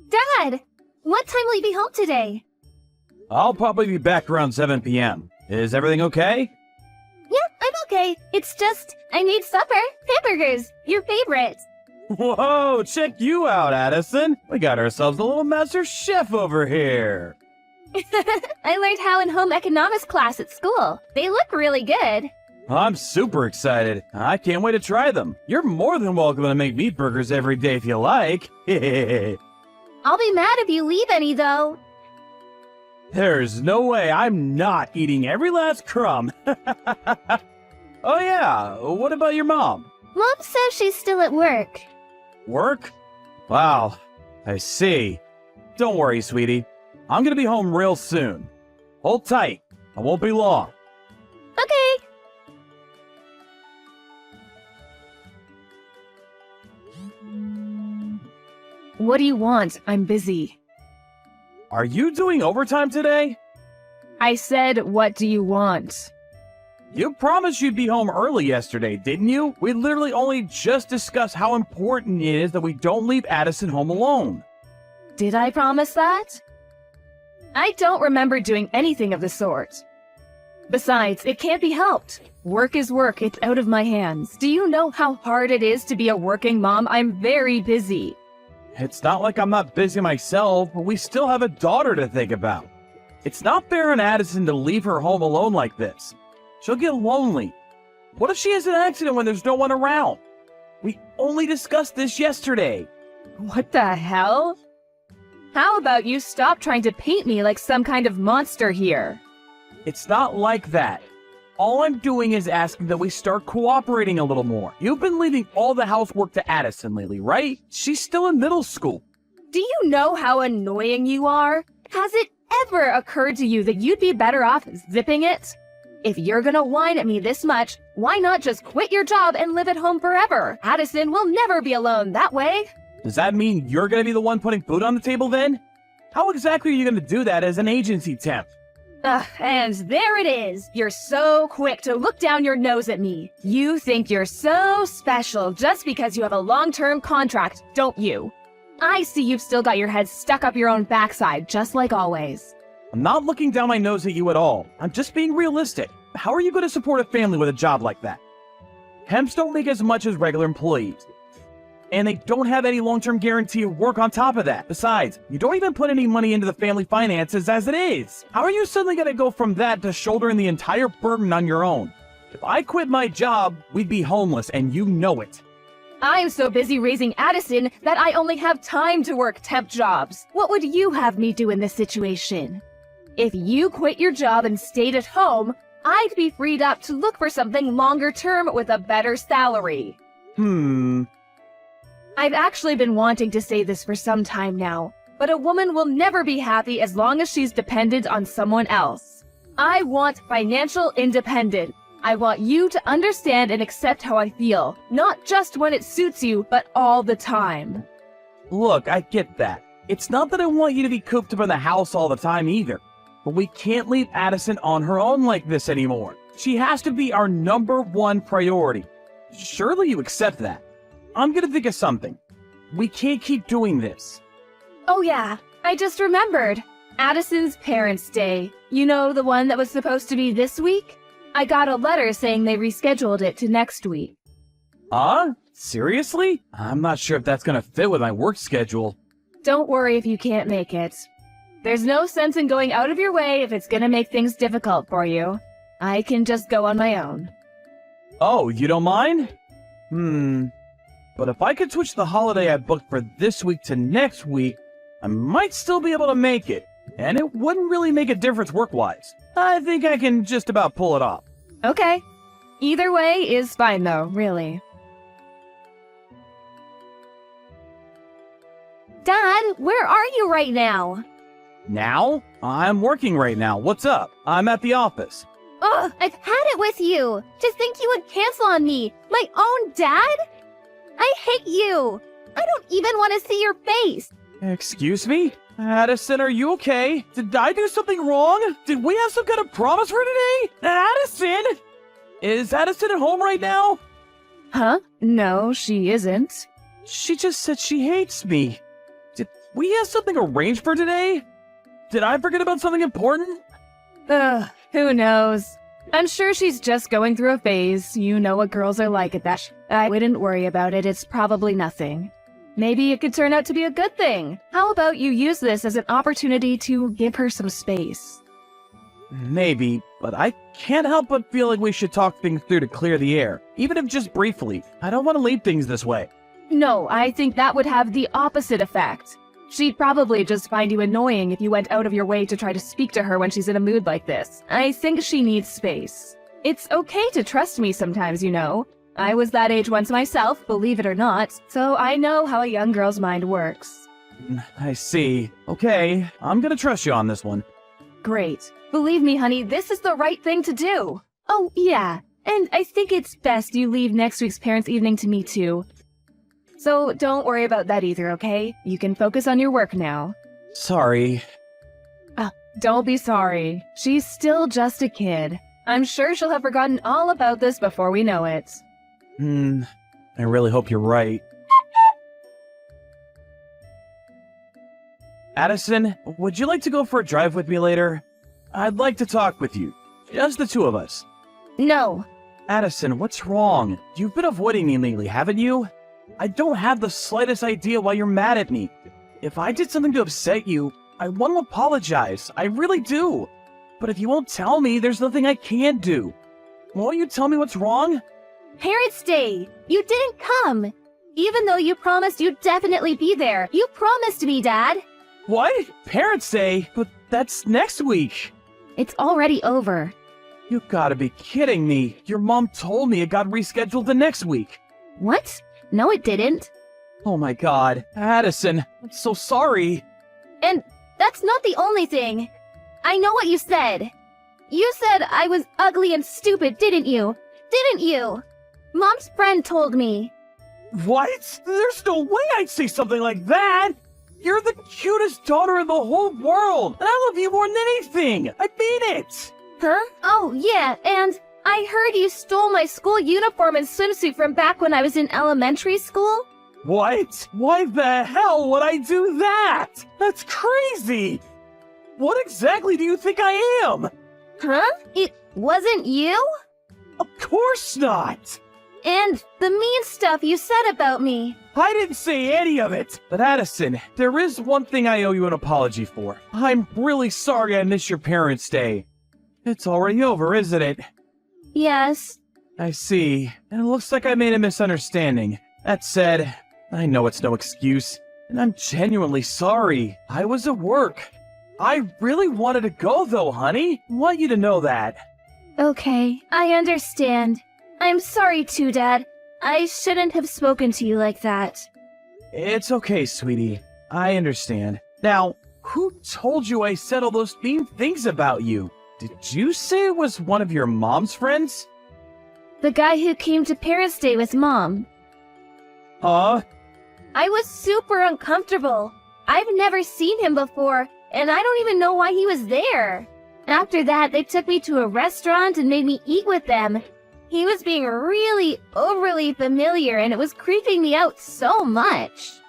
Dad! What time will you be home today? I'll probably be back around 7 p.m. Is everything okay? Yeah, I'm okay. It's just, I need supper. Hamburgers, your favorite. Whoa, check you out, Addison. We got ourselves a little master chef over here. I learned how in home economics class at school. They look really good. I'm super excited. I can't wait to try them. You're more than welcome to make meat burgers every day if you like. I'll be mad if you leave any, though. There's no way I'm not eating every last crumb. Oh yeah, what about your mom? Mom says she's still at work. Work? Wow, I see. Don't worry, sweetie. I'm gonna be home real soon. Hold tight. I won't be long. Okay. What do you want? I'm busy. Are you doing overtime today? I said, what do you want? You promised you'd be home early yesterday, didn't you? We literally only just discussed how important it is that we don't leave Addison home alone. Did I promise that? I don't remember doing anything of the sort. Besides, it can't be helped. Work is work, it's out of my hands. Do you know how hard it is to be a working mom? I'm very busy. It's not like I'm not busy myself, but we still have a daughter to think about. It's not fair on Addison to leave her home alone like this. She'll get lonely. What if she has an accident when there's no one around? We only discussed this yesterday. What the hell? How about you stop trying to paint me like some kind of monster here? It's not like that. All I'm doing is asking that we start cooperating a little more. You've been leaving all the housework to Addison lately, right? She's still in middle school. Do you know how annoying you are? Has it ever occurred to you that you'd be better off zipping it? If you're gonna whine at me this much, why not just quit your job and live at home forever? Addison will never be alone that way. Does that mean you're gonna be the one putting food on the table then? How exactly are you gonna do that as an agency temp? And there it is. You're so quick to look down your nose at me. You think you're so special just because you have a long-term contract, don't you? I see you've still got your head stuck up your own backside, just like always. I'm not looking down my nose at you at all. I'm just being realistic. How are you going to support a family with a job like that? Temps don't make as much as regular employees. And they don't have any long-term guarantee of work on top of that. Besides, you don't even put any money into the family finances as it is. How are you suddenly going to go from that to shouldering the entire burden on your own? If I quit my job, we'd be homeless, and you know it. I'm so busy raising Addison that I only have time to work temp jobs. What would you have me do in this situation? If you quit your job and stayed at home, I'd be freed up to look for something longer term with a better salary. I've actually been wanting to say this for some time now, but a woman will never be happy as long as she's dependent on someone else. I want financial independence. I want you to understand and accept how I feel, not just when it suits you, but all the time. Look, I get that. It's not that I want you to be cooped up in the house all the time either. But we can't leave Addison on her own like this anymore. She has to be our #1 priority. Surely you accept that. I'm gonna think of something. We can't keep doing this. Oh yeah, I just remembered. Addison's Parents' Day. You know, the one that was supposed to be this week? I got a letter saying they rescheduled it to next week. Seriously? I'm not sure if that's gonna fit with my work schedule. Don't worry if you can't make it. There's no sense in going out of your way if it's gonna make things difficult for you. I can just go on my own. Oh, you don't mind? But if I could switch the holiday I booked for this week to next week, I might still be able to make it. And it wouldn't really make a difference work-wise. I think I can just about pull it off. Okay. Either way is fine though, really. Dad, where are you right now? Now? I'm working right now. What's up? I'm at the office. Ugh, I've had it with you. To think you would cancel on me. My own dad? I hate you. I don't even want to see your face. Excuse me? Addison, are you okay? Did I do something wrong? Did we have some kind of promise for today? Addison? Is Addison at home right now? Huh? No, she isn't. She just said she hates me. Did we have something arranged for today? Did I forget about something important? Who knows? I'm sure she's just going through a phase. You know what girls are like at that. I wouldn't worry about it. It's probably nothing. Maybe it could turn out to be a good thing. How about you use this as an opportunity to give her some space? Maybe, but I can't help but feel like we should talk things through to clear the air, even if just briefly. I don't want to leave things this way. No, I think that would have the opposite effect. She'd probably just find you annoying if you went out of your way to try to speak to her when she's in a mood like this. I think she needs space. It's okay to trust me sometimes, you know. I was that age once myself, believe it or not, so I know how a young girl's mind works. I see. Okay, I'm gonna trust you on this one. Great. Believe me, honey, this is the right thing to do. Oh, yeah, and I think it's best you leave next week's parents' evening to me, too. So don't worry about that either, okay? You can focus on your work now. Sorry. Don't be sorry. She's still just a kid. I'm sure she'll have forgotten all about this before we know it. I really hope you're right. Addison, would you like to go for a drive with me later? I'd like to talk with you. Just the two of us. No. Addison, what's wrong? You've been avoiding me lately, haven't you? I don't have the slightest idea why you're mad at me. If I did something to upset you, I want to apologize. I really do. But if you won't tell me, there's nothing I can do. Won't you tell me what's wrong? Parents' Day! You didn't come! Even though you promised you'd definitely be there. You promised me, Dad! What? Parents' Day? But that's next week. It's already over. You gotta be kidding me. Your mom told me it got rescheduled to next week. What? No, it didn't. Oh my god. Addison, I'm so sorry. And that's not the only thing. I know what you said. You said I was ugly and stupid, didn't you? Didn't you? Mom's friend told me. What? There's no way I'd say something like that! You're the cutest daughter in the whole world! And I love you more than anything! I mean it! Huh? Oh, yeah, and I heard you stole my school uniform and swimsuit from back when I was in elementary school. What? Why the hell would I do that? That's crazy! What exactly do you think I am? Huh? It wasn't you? Of course not! And the mean stuff you said about me. I didn't say any of it! But Addison, there is one thing I owe you an apology for. I'm really sorry I missed your Parents' Day. It's already over, isn't it? Yes. I see. And it looks like I made a misunderstanding. That said, I know it's no excuse, and I'm genuinely sorry. I was at work. I really wanted to go though, honey. I want you to know that. Okay, I understand. I'm sorry too, Dad. I shouldn't have spoken to you like that. It's okay, sweetie. I understand. Now, who told you I said all those mean things about you? Did you say it was one of your mom's friends? The guy who came to Parents' Day with Mom. Huh? I was super uncomfortable. I've never seen him before, and I don't even know why he was there. After that, they took me to a restaurant and made me eat with them. He was being really overly familiar, and it was creeping me out so much.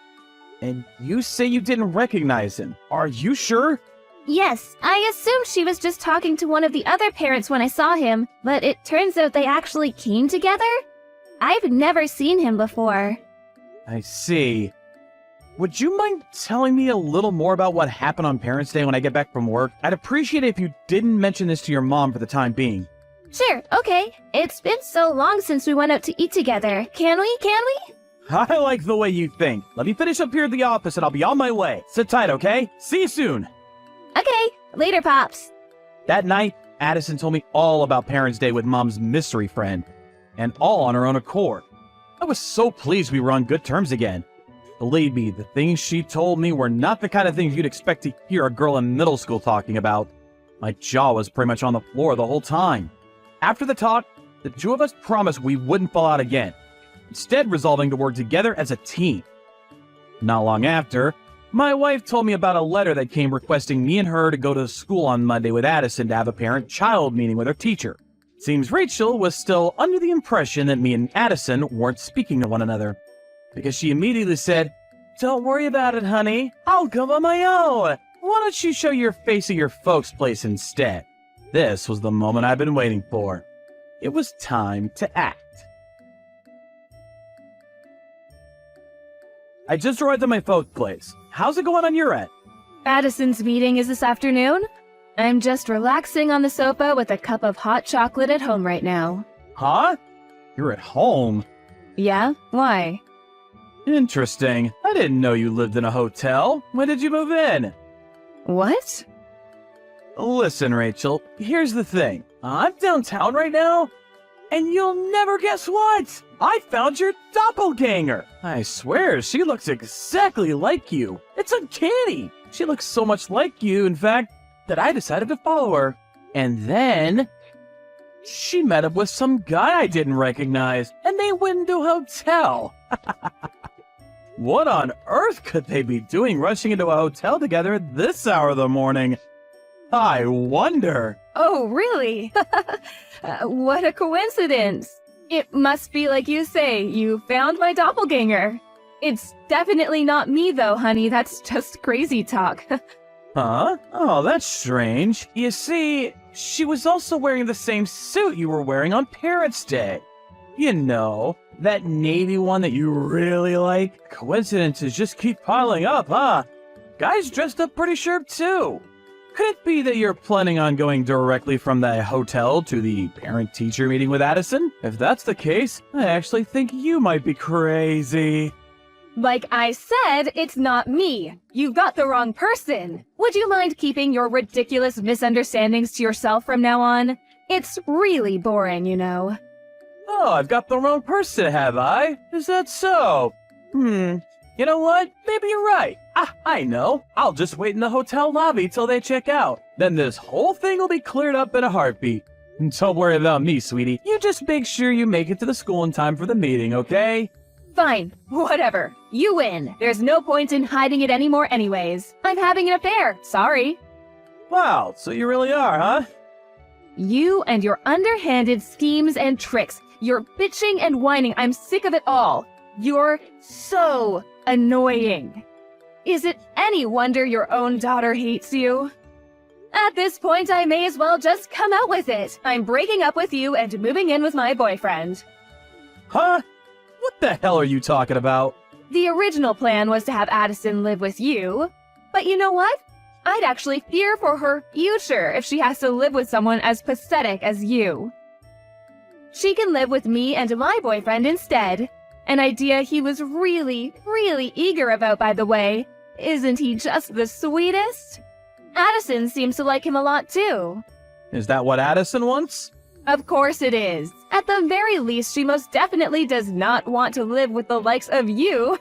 And you say you didn't recognize him. Are you sure? Yes, I assumed she was just talking to one of the other parents when I saw him, but it turns out they actually came together? I've never seen him before. I see. Would you mind telling me a little more about what happened on Parents' Day when I get back from work? I'd appreciate it if you didn't mention this to your mom for the time being. Sure, okay. It's been so long since we went out to eat together. Can we? I like the way you think. Let me finish up here at the office and I'll be on my way. Sit tight, okay? See you soon. Okay, later, Pops. That night, Addison told me all about Parents' Day with Mom's mystery friend, and all on her own accord. I was so pleased we were on good terms again. Believe me, the things she told me were not the kind of things you'd expect to hear a girl in middle school talking about. My jaw was pretty much on the floor the whole time. After the talk, the two of us promised we wouldn't fall out again, instead resolving to work together as a team. Not long after, my wife told me about a letter that came requesting me and her to go to school on Monday with Addison to have a parent-child meeting with her teacher. Seems Rachel was still under the impression that me and Addison weren't speaking to one another, because she immediately said, Don't worry about it, honey. I'll come on my own. Why don't you show your face at your folks' place instead? This was the moment I've been waiting for. It was time to act. I just arrived at my folks' place. How's it going on your end? Addison's meeting is this afternoon. I'm just relaxing on the sofa with a cup of hot chocolate at home right now. Huh? You're at home? Yeah? Why? Interesting. I didn't know you lived in a hotel. When did you move in? What? Listen, Rachel, here's the thing. I'm downtown right now, and you'll never guess what? I found your doppelganger. I swear, she looks exactly like you. It's uncanny. She looks so much like you, in fact, that I decided to follow her. And then she met up with some guy I didn't recognize, and they went into a hotel. What on earth could they be doing rushing into a hotel together at this hour of the morning? I wonder. Oh, really? What a coincidence. It must be like you say, you found my doppelganger. It's definitely not me though, honey. That's just crazy talk. Huh? Oh, that's strange. You see, she was also wearing the same suit you were wearing on Parents' Day. You know, that navy one that you really like. Coincidences just keep piling up, huh? Guys dressed up pretty sharp too. Could it be that you're planning on going directly from the hotel to the parent-teacher meeting with Addison? If that's the case, I actually think you might be crazy. Like I said, it's not me. You've got the wrong person. Would you mind keeping your ridiculous misunderstandings to yourself from now on? It's really boring, you know. Oh, I've got the wrong person, have I? Is that so? You know what? Maybe you're right. I know. I'll just wait in the hotel lobby till they check out. Then this whole thing will be cleared up in a heartbeat. And don't worry about me, sweetie. You just make sure you make it to the school in time for the meeting, okay? Fine. Whatever. You win. There's no point in hiding it anymore anyways. I'm having an affair. Sorry. Wow, so you really are, huh? You and your underhanded schemes and tricks. Your bitching and whining. I'm sick of it all. You're so annoying. Is it any wonder your own daughter hates you? At this point, I may as well just come out with it. I'm breaking up with you and moving in with my boyfriend. Huh? What the hell are you talking about? The original plan was to have Addison live with you. But you know what? I'd actually fear for her future if she has to live with someone as pathetic as you. She can live with me and my boyfriend instead. An idea he was really, really eager about, by the way. Isn't he just the sweetest? Addison seems to like him a lot, too. Is that what Addison wants? Of course it is. At the very least, she most definitely does not want to live with the likes of you.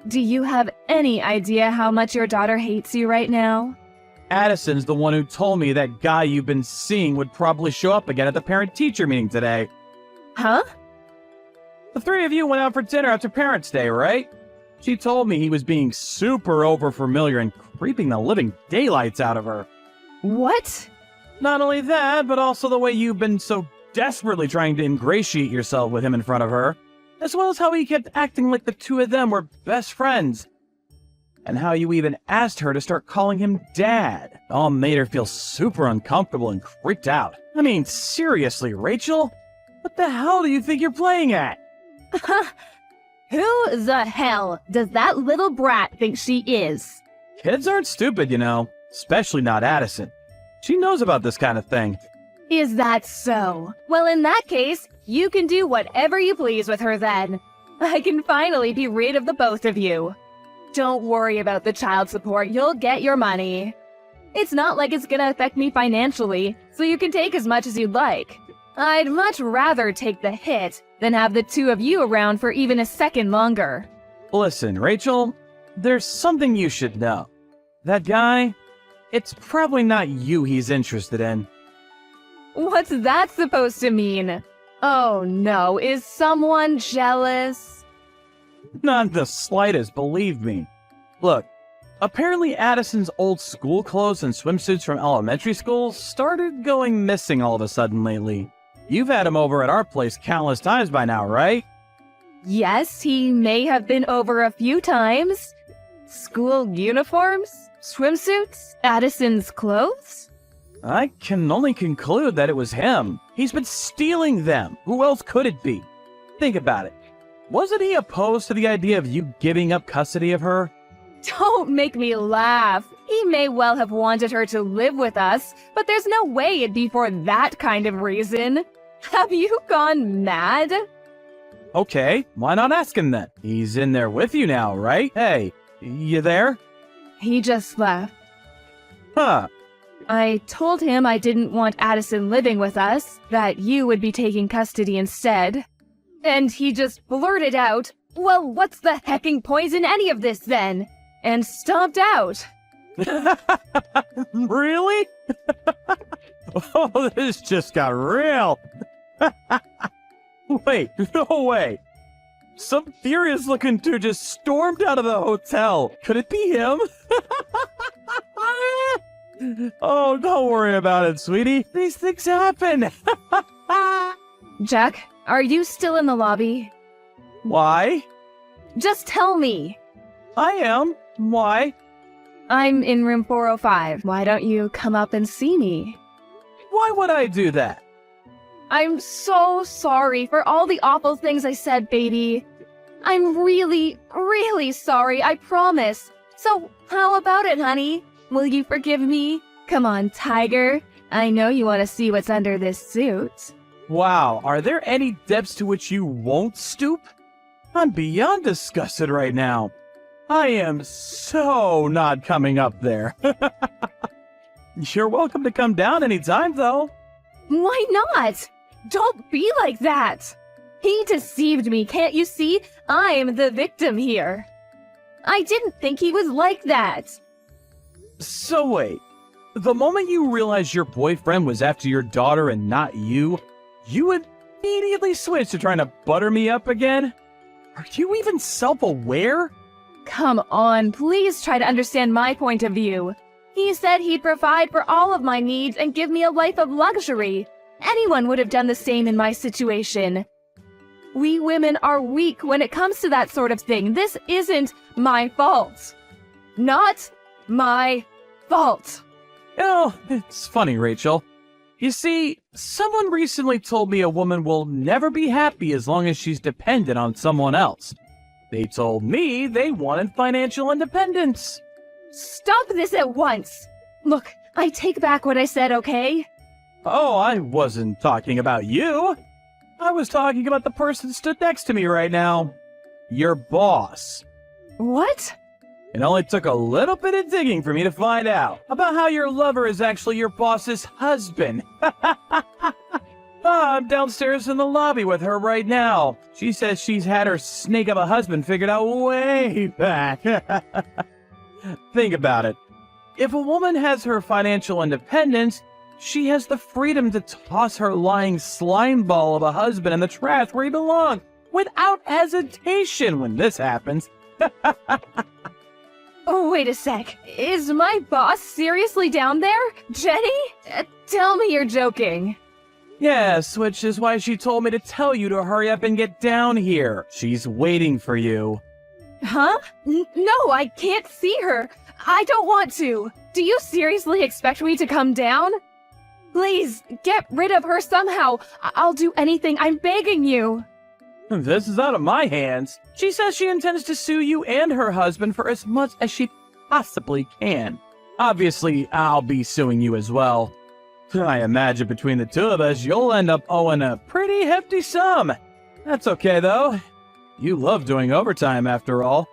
Do you have any idea how much your daughter hates you right now? Addison's the one who told me that guy you've been seeing would probably show up again at the parent-teacher meeting today. Huh? The three of you went out for dinner after Parents' Day, right? She told me he was being super overfamiliar and creeping the living daylights out of her. What? Not only that, but also the way you've been so desperately trying to ingratiate yourself with him in front of her, as well as how he kept acting like the two of them were best friends. And how you even asked her to start calling him Dad. All made her feel super uncomfortable and creeped out. I mean, seriously, Rachel? What the hell do you think you're playing at? Who the hell does that little brat think she is? Kids aren't stupid, you know. Especially not Addison. She knows about this kind of thing. Is that so? Well, in that case, you can do whatever you please with her then. I can finally be rid of the both of you. Don't worry about the child support, you'll get your money. It's not like it's gonna affect me financially, so you can take as much as you'd like. I'd much rather take the hit than have the two of you around for even a second longer. Listen, Rachel, there's something you should know. That guy, it's probably not you he's interested in. What's that supposed to mean? Oh no, is someone jealous? Not the slightest, believe me. Look, apparently Addison's old school clothes and swimsuits from elementary school started going missing all of a sudden lately. You've had him over at our place countless times by now, right? Yes, he may have been over a few times. School uniforms? Swimsuits? Addison's clothes? I can only conclude that it was him. He's been stealing them. Who else could it be? Think about it. Wasn't he opposed to the idea of you giving up custody of her? Don't make me laugh. He may well have wanted her to live with us, but there's no way it'd be for that kind of reason. Have you gone mad? Okay, why not ask him then? He's in there with you now, right? Hey, you there? He just left. Huh. I told him I didn't want Addison living with us, that you would be taking custody instead. And he just blurted out, "Well, what's the hecking point in any of this then?" And stomped out. Really? Oh, this just got real. Wait, no way. Some furious looking dude just stormed out of the hotel. Could it be him? Oh, don't worry about it, sweetie. These things happen. Jack, are you still in the lobby? Why? Just tell me. I am. Why? I'm in room 405. Why don't you come up and see me? Why would I do that? I'm so sorry for all the awful things I said, baby. I'm really, really sorry, I promise. So, how about it, honey? Will you forgive me? Come on, Tiger. I know you want to see what's under this suit. Wow, are there any depths to which you won't stoop? I'm beyond disgusted right now. I am so not coming up there. You're welcome to come down anytime, though. Why not? Don't be like that. He deceived me, can't you see? I'm the victim here. I didn't think he was like that. So wait, the moment you realized your boyfriend was after your daughter and not you, you immediately switched to trying to butter me up again? Are you even self-aware? Come on, please try to understand my point of view. He said he'd provide for all of my needs and give me a life of luxury. Anyone would have done the same in my situation. We women are weak when it comes to that sort of thing. This isn't my fault. Not my fault. Oh, it's funny, Rachel. You see, someone recently told me a woman will never be happy as long as she's dependent on someone else. They told me they wanted financial independence. Stop this at once. Look, I take back what I said, okay? Oh, I wasn't talking about you. I was talking about the person stood next to me right now. Your boss. What? It only took a little bit of digging for me to find out about how your lover is actually your boss's husband. I'm downstairs in the lobby with her right now. She says she's had her snake of a husband figured out way back. Think about it. If a woman has her financial independence, she has the freedom to toss her lying slime ball of a husband in the trash where he belongs, without hesitation when this happens. Oh, wait a sec. Is my boss seriously down there? Jenny? Tell me you're joking. Yes, which is why she told me to tell you to hurry up and get down here. She's waiting for you. Huh? No, I can't see her. I don't want to. Do you seriously expect me to come down? Please, get rid of her somehow. I'll do anything. I'm begging you. This is out of my hands. She says she intends to sue you and her husband for as much as she possibly can. Obviously, I'll be suing you as well. I imagine between the two of us, you'll end up owing a pretty hefty sum. That's okay, though. You love doing overtime, after all.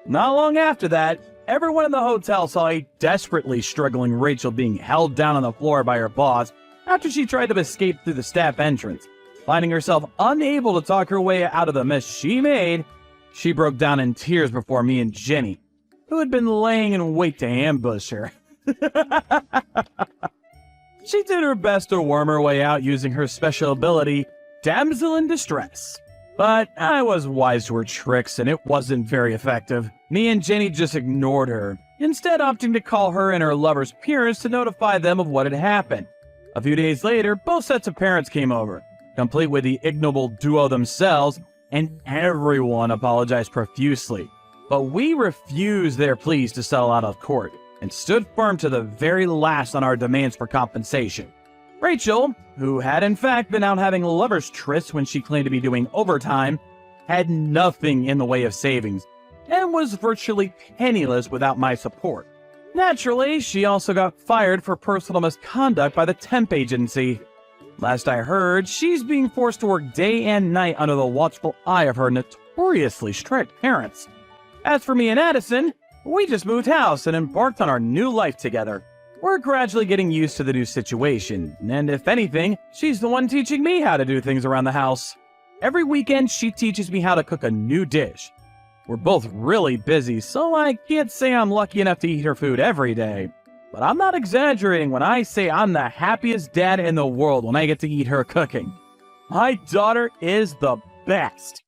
Not long after that, everyone in the hotel saw a desperately struggling Rachel being held down on the floor by her boss after she tried to escape through the staff entrance. Finding herself unable to talk her way out of the mess she made, she broke down in tears before me and Jenny, who had been laying in wait to ambush her. She did her best to worm her way out using her special ability, Damsel in Distress. But I was wise to her tricks and it wasn't very effective. Me and Jenny just ignored her, instead opting to call her and her lover's parents to notify them of what had happened. A few days later, both sets of parents came over, complete with the ignoble duo themselves, and everyone apologized profusely. But we refused their pleas to settle out of court, and stood firm to the very last on our demands for compensation. Rachel, who had in fact been out having lovers' trysts when she claimed to be doing overtime, had nothing in the way of savings, and was virtually penniless without my support. Naturally, she also got fired for personal misconduct by the temp agency. Last I heard, she's being forced to work day and night under the watchful eye of her notoriously strict parents. As for me and Addison, we just moved house and embarked on our new life together. We're gradually getting used to the new situation, and if anything, she's the one teaching me how to do things around the house. Every weekend, she teaches me how to cook a new dish. We're both really busy, so I can't say I'm lucky enough to eat her food every day. But I'm not exaggerating when I say I'm the happiest dad in the world when I get to eat her cooking. My daughter is the best.